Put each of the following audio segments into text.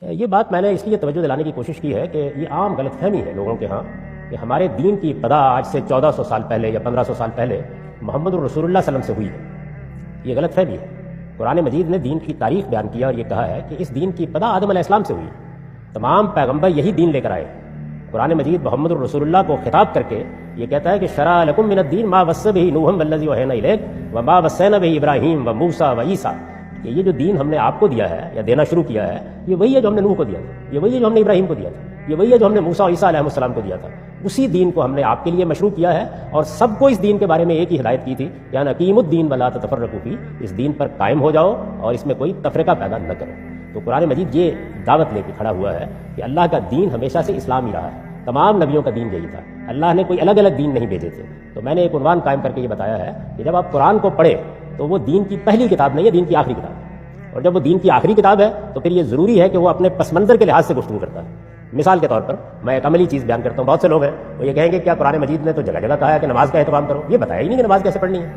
یہ بات میں نے اس لیے توجہ دلانے کی کوشش کی ہے کہ یہ عام غلط فہمی ہے لوگوں کے ہاں کہ ہمارے دین کی ابتدا آج سے 1400 سال پہلے یا 1500 سال پہلے محمد الرسول اللہ صلی اللہ علیہ وسلم سے ہوئی ہے۔ یہ غلط فہمی ہے۔ قرآن مجید نے دین کی تاریخ بیان کیا اور یہ کہا ہے کہ اس دین کی ابتدا آدم علیہ السلام سے ہوئی ہے۔ تمام پیغمبر یہی دین لے کر آئے۔ قرآن مجید محمد الرسول اللہ کو خطاب کر کے یہ کہتا ہے کہ شرع لکم من الدین ما وصى به نوح والذی اوحینا الیک وما وصینا به ابراہیم وموسیٰ وعیسیٰ۔ کہ یہ جو دین ہم نے آپ کو دیا ہے یا دینا شروع کیا ہے، یہ وہی ہے جو ہم نے نوح کو دیا تھا، یہ وہی ہے جو ہم نے ابراہیم کو دیا تھا، یہ وہی ہے جو ہم نے موسیٰ اور عیسیٰ علیہ السلام کو دیا تھا۔ اسی دین کو ہم نے آپ کے لیے مشروع کیا ہے اور سب کو اس دین کے بارے میں ایک ہی ہدایت کی تھی، یعنی اقیم الدین ولا تتفرقوا فیہ، اس دین پر قائم ہو جاؤ اور اس میں کوئی تفرقہ پیدا نہ کرو۔ تو قرآن مجید یہ دعوت لے کے کھڑا ہوا ہے کہ اللہ کا دین ہمیشہ سے اسلام ہی رہا ہے، تمام نبیوں کا دین یہی تھا، اللہ نے کوئی الگ الگ دین نہیں بھیجے تھے۔ تو میں نے ایک عنوان قائم کر کے یہ بتایا ہے کہ جب آپ قرآن کو پڑھیں تو وہ دین کی پہلی کتاب نہیں ہے، دین کی آخری کتاب ہے، اور جب وہ دین کی آخری کتاب ہے تو پھر یہ ضروری ہے کہ وہ اپنے پس منظر کے لحاظ سے گفتگو کرتا ہے۔ مثال کے طور پر میں ایک عملی چیز بیان کرتا ہوں، بہت سے لوگ ہیں وہ یہ کہیں گے کیا قرآن مجید نے تو جگہ جگہ کہا ہے کہ نماز کا اہتمام کرو، یہ بتایا ہی نہیں کہ نماز کیسے پڑھنی ہے،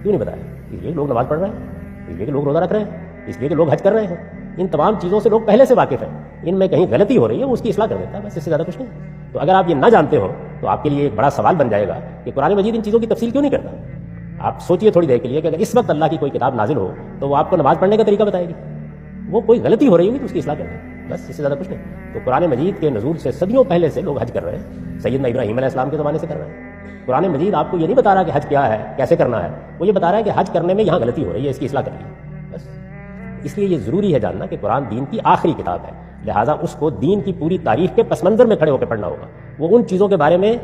کیوں نہیں بتایا؟ اس لیے کہ لوگ نماز پڑھ رہے ہیں، اس لیے کہ لوگ روزہ رکھ رہے ہیں، اس لیے کہ لوگ حج کر رہے ہیں۔ ان تمام چیزوں سے لوگ پہلے سے واقف ہیں، ان میں کہیں غلطی ہو رہی ہے وہ اس کی اصلاح کر دیتا ہے، بس اس سے زیادہ کچھ نہیں۔ تو اگر آپ یہ نہ جانتے ہو تو آپ کے لیے ایک بڑا سوال بن جائے گا کہ قرآن مجید ان چیزوں کی تفصیل کیوں نہیں کرتا۔ آپ سوچئے تھوڑی دیر کے لیے کہ اگر اس وقت اللہ کی کوئی کتاب نازل ہو تو وہ آپ کو نماز پڑھنے کا طریقہ بتائے گی، وہ کوئی غلطی ہو رہی ہوگی تو اس کی اصلاح کر دیں، بس اس سے زیادہ کچھ نہیں۔ تو قرآن مجید کے نزول سے صدیوں پہلے سے لوگ حج کر رہے ہیں، سیدنا ابراہیم علیہ السلام کے زمانے سے کر رہے ہیں۔ قرآن مجید آپ کو یہ نہیں بتا رہا کہ حج کیا ہے، کیسے کرنا ہے، وہ یہ بتا رہا ہے کہ حج کرنے میں یہاں غلطی ہو رہی ہے، اس کی اصلاح کریے، بس۔ اس لیے یہ ضروری ہے جاننا کہ قرآن دین کی آخری کتاب ہے، لہٰذا اس کو دین کی پوری تاریخ کے پس منظر میں کھڑے ہو کے پڑھنا ہوگا۔ وہ ان چیزوں کے بارے میں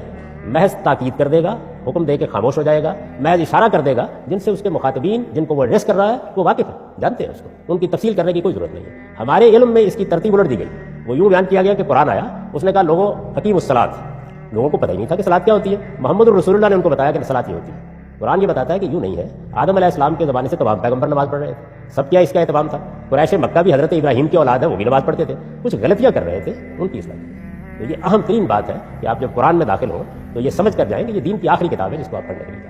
محض تاکید کر دے گا، حکم دے کے خاموش ہو جائے گا، محض اشارہ کر دے گا، جن سے اس کے مخاطبین جن کو وہ ایڈریس کر رہا ہے وہ واقف ہیں، جانتے ہیں اس کو، ان کی تفصیل کرنے کی کوئی ضرورت نہیں ہے۔ ہمارے علم میں اس کی ترتیب الٹ دی گئی، وہ یوں بیان کیا گیا کہ قرآن آیا، اس نے کہا لوگوں اقیموا الصلاۃ، لوگوں کو پتہ ہی نہیں تھا کہ صلاۃ کیا ہوتی ہے، محمد الرسول اللہ نے ان کو بتایا کہ صلاۃ یہ ہوتی ہے۔ قرآن یہ بتاتا ہے کہ یوں نہیں ہے، آدم علیہ السلام کے زمانے سے تمام پیغمبر نماز پڑھ رہے تھے، سب کیا اس کا اہتمام تھا، قریش مکہ بھی حضرت ابراہیم کی اولاد ہے، وہ بھی نماز پڑھتے تھے، کچھ غلطیاں کر رہے تھے، ان کی اصلاح۔ تو یہ اہم ترین بات ہے کہ آپ جب قرآن میں داخل ہوں تو یہ سمجھ کر جائیں کہ یہ دین کی آخری کتاب ہے جس کو آپ پڑھنے کے لیے